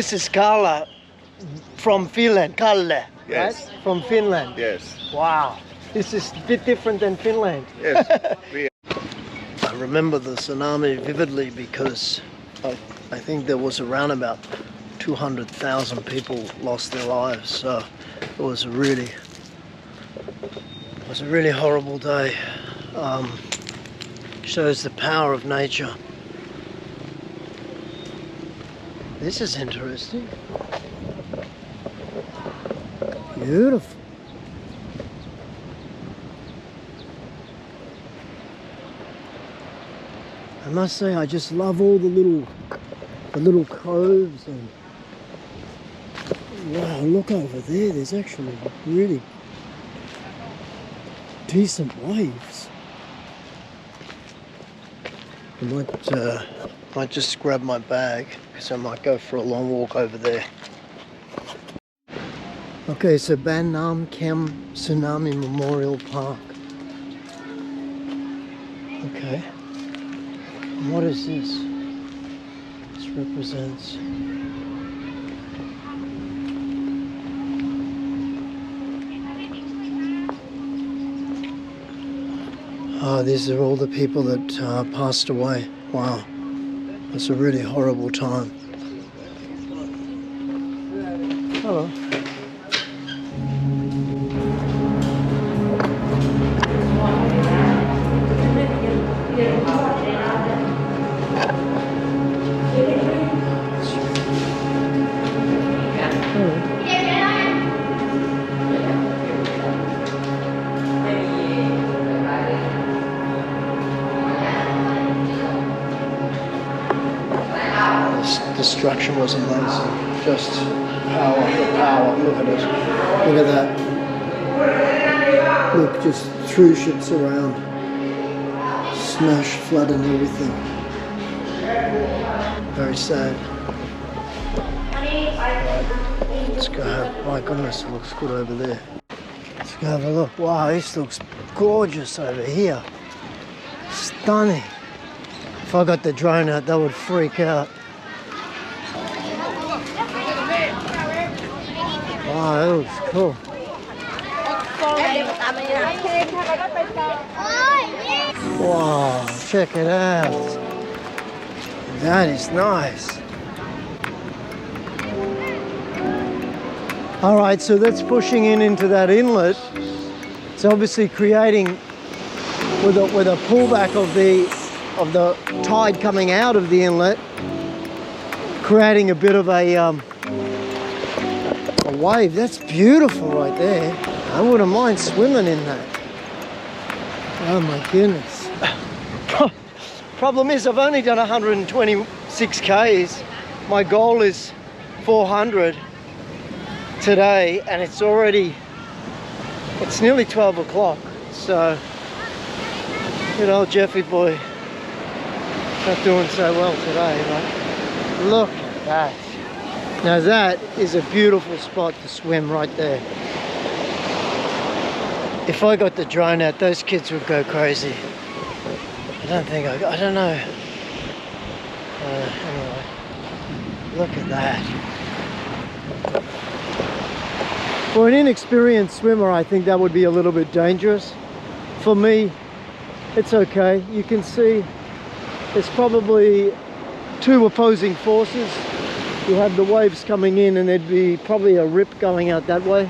This is Kala from Finland, Kalle, Yes. right? From Finland. Yes. Wow. This is a bit different than Finland. Yes. I remember the tsunami vividly because I think there was around about 200,000 people lost their lives. So it was a really horrible day. Shows the power of nature. This is interesting. Beautiful. I must say, I just love all the little coves and wow, look over there. There's actually really decent waves. I might just grab my bag because I might go for a long walk over there. Okay, so Ban Nam Khem Tsunami Memorial Park. Okay. And what is this? This represents. Oh, these are all the people that passed away. Wow. It's a really horrible time. Hello. The structure was amazing. Just power. Look at it. Look at that. Look, just threw ships around. Smashed, flood and everything. Very sad. Let's go have, my goodness, it looks good over there. Let's go have a look. Wow, this looks gorgeous over here. Stunning. If I got the drone out, that would freak out. Wow, that looks cool. Wow, check it out. That is nice. All right, so that's pushing into that inlet. It's obviously creating with a pullback of the tide coming out of the inlet, creating a bit of a wave. That's beautiful right there. I wouldn't mind swimming in that. Oh my goodness. Problem is I've only done 126 Ks. My goal is 400 today and it's nearly 12 o'clock. So, you know, Jeffy boy not doing so well today, but look at that. Now that is a beautiful spot to swim right there. If I got the drone out, those kids would go crazy. I don't know. Anyway, look at that. For an inexperienced swimmer, I think that would be a little bit dangerous. For me, it's okay. You can see there's probably two opposing forces. You have the waves coming in and there'd be probably a rip going out that way.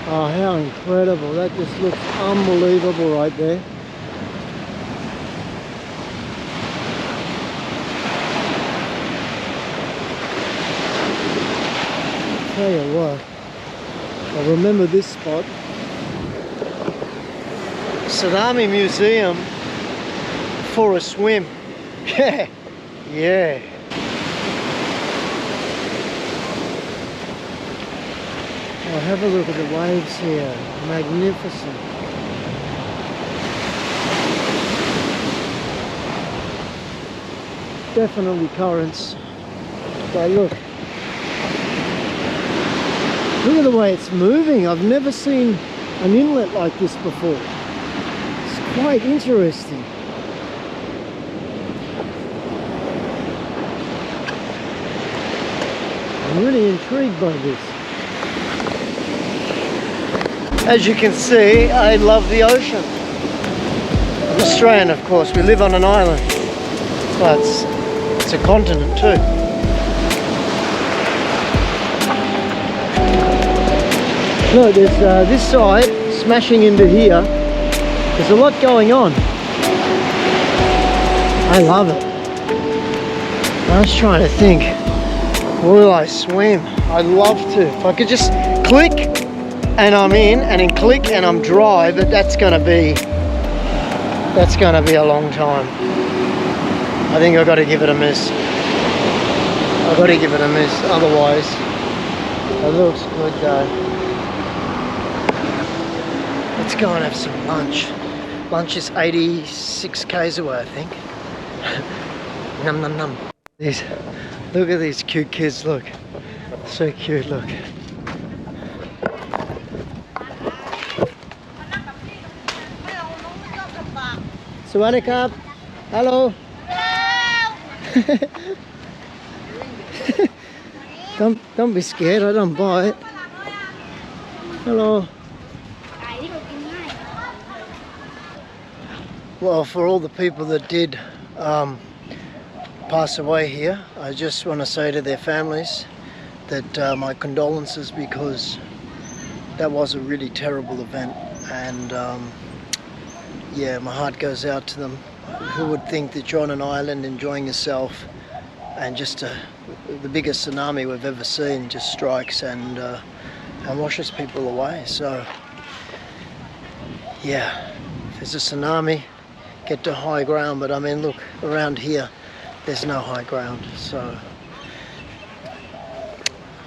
Oh, how incredible. That just looks unbelievable right there. I'll tell you what, I remember this spot. Tsunami Museum for a swim. Yeah, yeah. Oh, have a look at the waves here. Magnificent. Definitely currents. But look. Look at the way it's moving. I've never seen an inlet like this before. It's quite interesting. I'm really intrigued by this. As you can see, I love the ocean. I'm Australian, of course. We live on an island, but it's a continent too. Look, there's this side smashing into here. There's a lot going on. I love it. I was trying to think, will I swim? I'd love to. If I could just click and I'm in, and then click and I'm dry, but that's gonna be a long time. I think I've got to give it a miss. I've got to give it a miss, otherwise it looks good though. Let's go and have some lunch. Lunch is 86 k's away, I think. Num num num. Look at these cute kids, look. So cute, look. Sawadee. Hello. Don't be scared, I don't bite. Hello. Well, for all the people that did pass away here, I just want to say to their families that my condolences, because that was a really terrible event, and yeah, my heart goes out to them. Who would think that you're on an island enjoying yourself and just the biggest tsunami we've ever seen just strikes and washes people away. So yeah, if there's a tsunami, get to high ground. But I mean, look, around here there's no high ground, so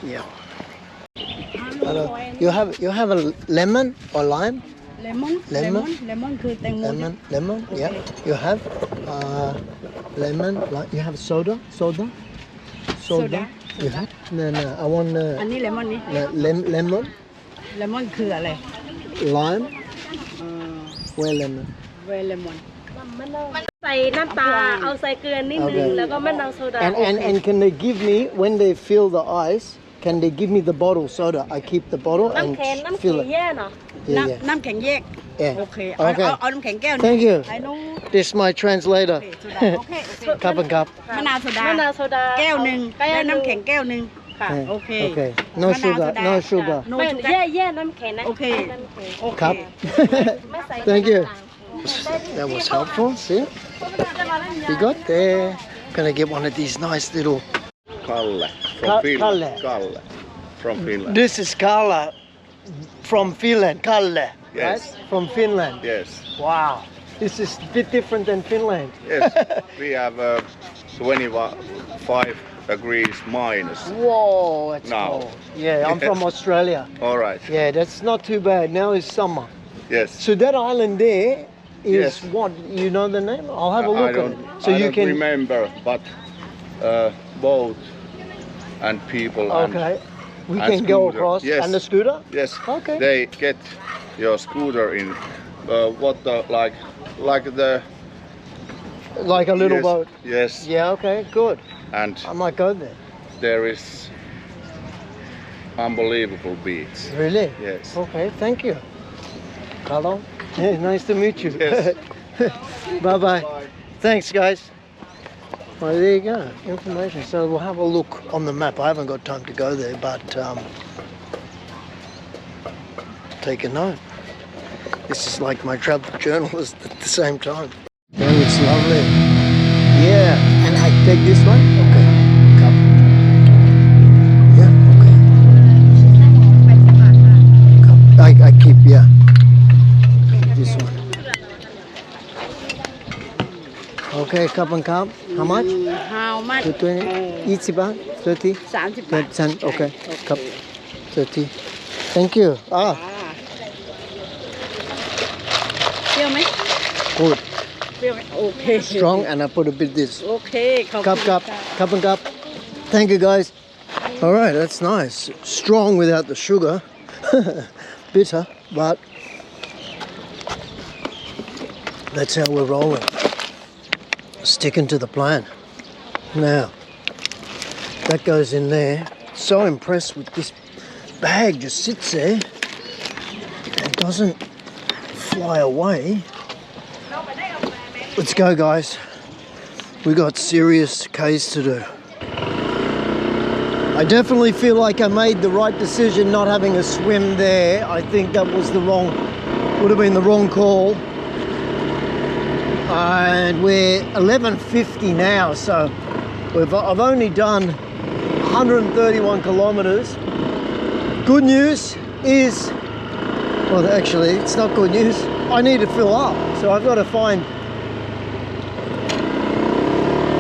yeah. Hello. You have a lemon or lime? Lemon. Yeah. You have lemon. You have soda. You have? No. I want lemon. Lemon คืออะไร Lime. Where lemon? ใส่น้ำตาเอาใส่เกลือนิดนึงแล้วก็มะนาวโซดา And can they give me, when they fill the ice, can they give me the bottle soda? I keep the bottle and fill it. น้ำแข็งแยก Yeah. โอเคเอาน้ำแข็งแก้วนึง Thank you. I know. This is my translator. โอเค Cup and cup. มะนาวโซดาแก้วนึงและน้ำแข็งแก้วนึงค่ะโอเค Okay. No sugar. No sugar. แย่น้ำแข็งนะโอเค Cup. Thank you. That was helpful. See? We got there. Gonna get one of these nice little. Kalle from Finland. This is Kalle from Finland. Kalle. Yes. Right? From Finland. Yes. Wow. This is a bit different than Finland. Yes. We have 25 degrees minus. Whoa, it's Now. cold. Yeah, I'm from Australia. All right. Yeah, that's not too bad. Now is summer. Yes. So that island there is Yes. what? You know the name? I'll have a look at it. So I you don't can remember, but boat and people Okay. We and can go scooter. across. Yes. And the scooter? Yes. Okay. They get your scooter in like the Like a little yes, boat. Yes. Yeah, okay, good. And I might go there. there is unbelievable beach. Really? Yes. Okay, thank you. Hello. Hey, nice to meet you. Yes. Bye-bye. Thanks, guys. Well, there you go. Information. So we'll have a look on the map. I haven't got time to go there, but take a note. This is like my travel journalist at the same time. Oh, it's lovely. Yeah. And I take this one? Okay. Cup. Yeah, okay. Cup. I keep, yeah. This one. Okay, cup and cup. How much? How much? 20. 20 baht? 30? 30 บาท 10. Okay. Cup. 30. Thank you. เปรี้ยวไหม Good. เปรี้ยวไหมโอเค Strong, and I put a bit this. โอเคขอบคุณ Cup and cup. Thank you, guys. All right, that's nice. Strong without the sugar. Bitter, but that's how we're rolling. Sticking to the plan. Now, that goes in there. so impressed with this bag. Just sits there and doesn't fly away. Let's go, guys. We got serious K's to do. I definitely feel like I made the right decision not having a swim there. I think that was would have been the wrong call. And we're 11:50 now, so I've only done 131 kilometers. Good news is, well, actually, it's not good news. I need to fill up, so I've got to find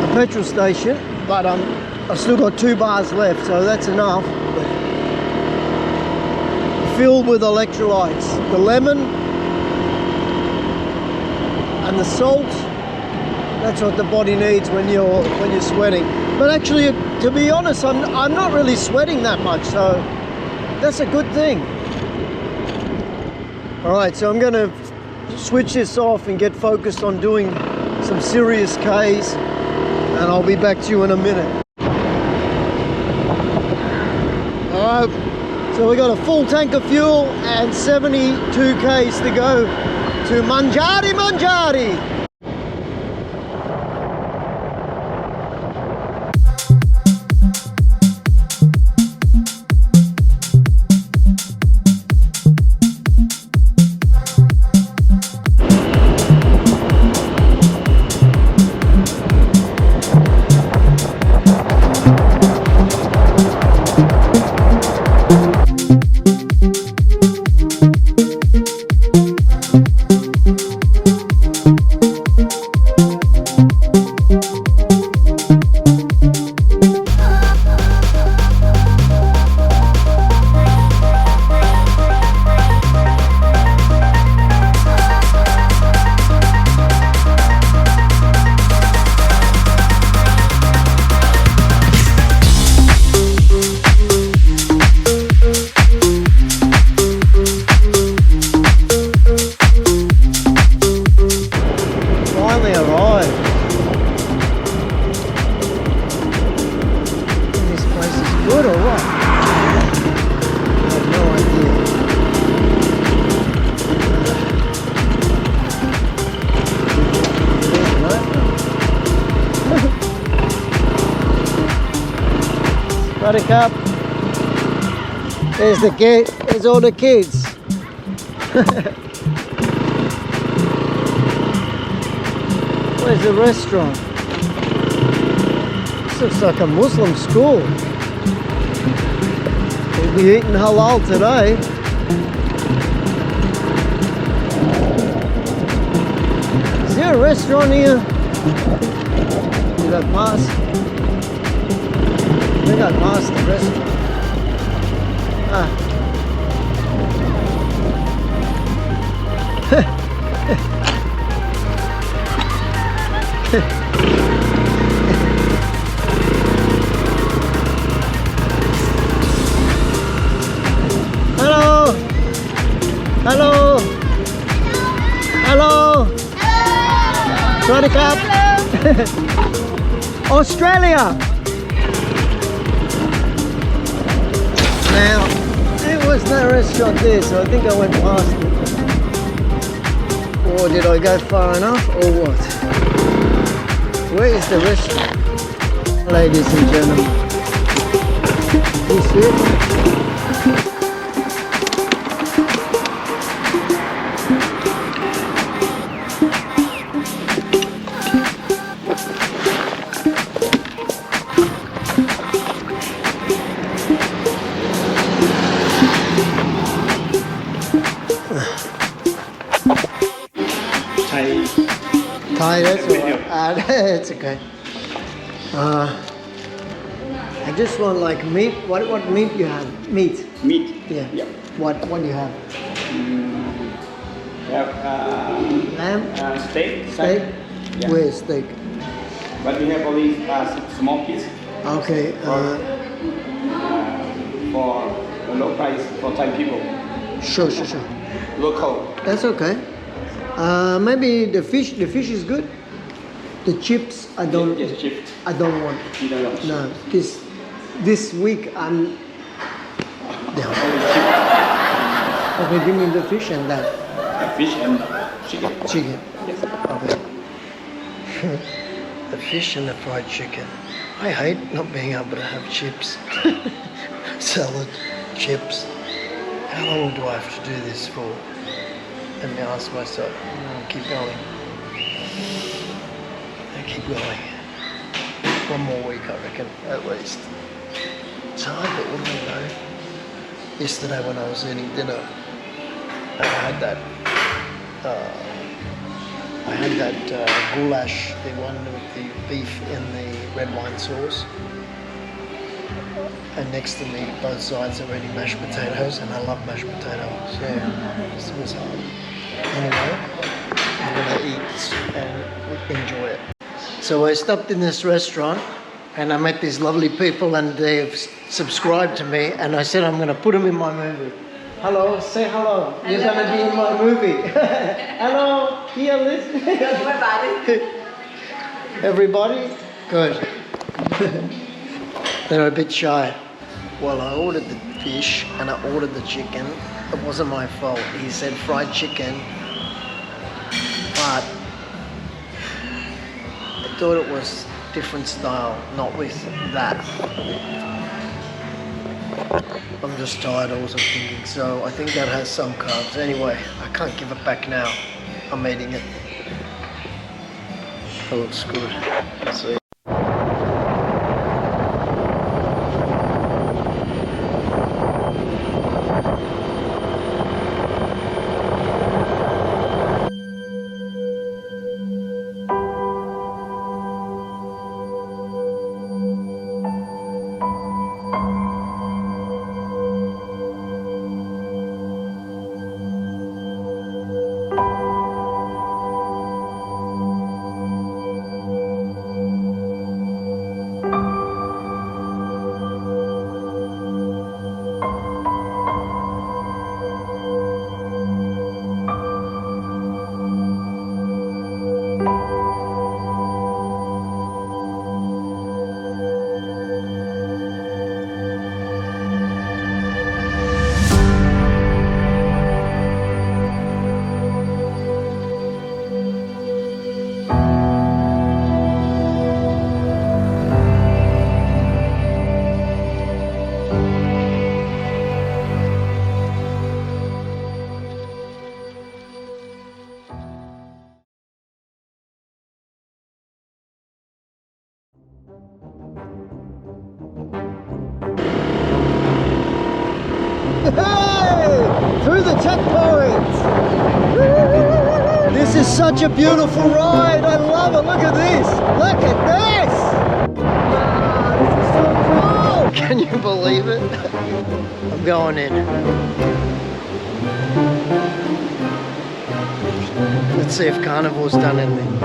a petrol station, but I've still got 2 bars left, so that's enough. But filled with electrolytes, the lemon and the salt. That's what the body needs when you're sweating. But actually, to be honest, I'm not really sweating that much, so that's a good thing. All right, so I'm going to switch this off and get focused on doing some serious Ks, and I'll be back to you in a minute. All right, so we got a full tank of fuel and 72 Ks to go to Manjari. Cup. There's the gate. There's all the kids. Where's the restaurant? This looks like a Muslim school. We'll be eating halal today. Is there a restaurant here? Did I pass? I think I passed the restaurant. Hello. Hello. Hello. Sorry, Cap. Australia. Now, there was no restaurant there, so I think I went past it. Or did I go far enough, or what? Where is the restaurant? Ladies and gentlemen. You see it? Thai, that's all. It's okay. I just want like meat. What meat you have? Meat. Meat. Yeah. Yeah. What do you have? We have Lamb. Steak. Steak. Yeah. Where's steak? But we have only small piece Okay. for the low price for Thai people. Sure. Local. That's okay. Maybe the fish. The fish is good. The chips, I don't. Yes, chip. I don't want. You don't want. No, this This week I'm. Yeah. Okay, give me the fish and that. Fish and chicken. Chicken. Yes. Okay. The fish and the fried chicken. I hate not being able to have chips. Salad, chips. How long do I have to do this for? Let me ask myself. No, keep going. I keep going. 1 more week, I reckon, at least. It's hard, but what do I know? Yesterday when I was eating dinner, I had that goulash, the one with the beef in the red wine sauce. And next to me, both sides are eating mashed potatoes, and I love mashed potatoes. Yeah, this was hard. Anyway, I'm gonna eat and enjoy it. So I stopped in this restaurant, and I met these lovely people, and they've subscribed to me, and I said I'm gonna put them in my movie. Hello, say hello. You're gonna be in my movie. Hello, here, listen. Everybody? Good. They're a bit shy. Well, I ordered the fish and I ordered the chicken. It wasn't my fault. He said fried chicken, but I thought it was different style, not with that. I'm just tired, I wasn't thinking, so I think that has some carbs. Anyway, I can't give it back now. I'm eating it. It looks good. Let's see. Hey! Through the checkpoint! This is such a beautiful ride. I love it. Look at this. Look at this. Wow, this is so cool. Can you believe it? I'm going in. Let's see if Carnival's done anything.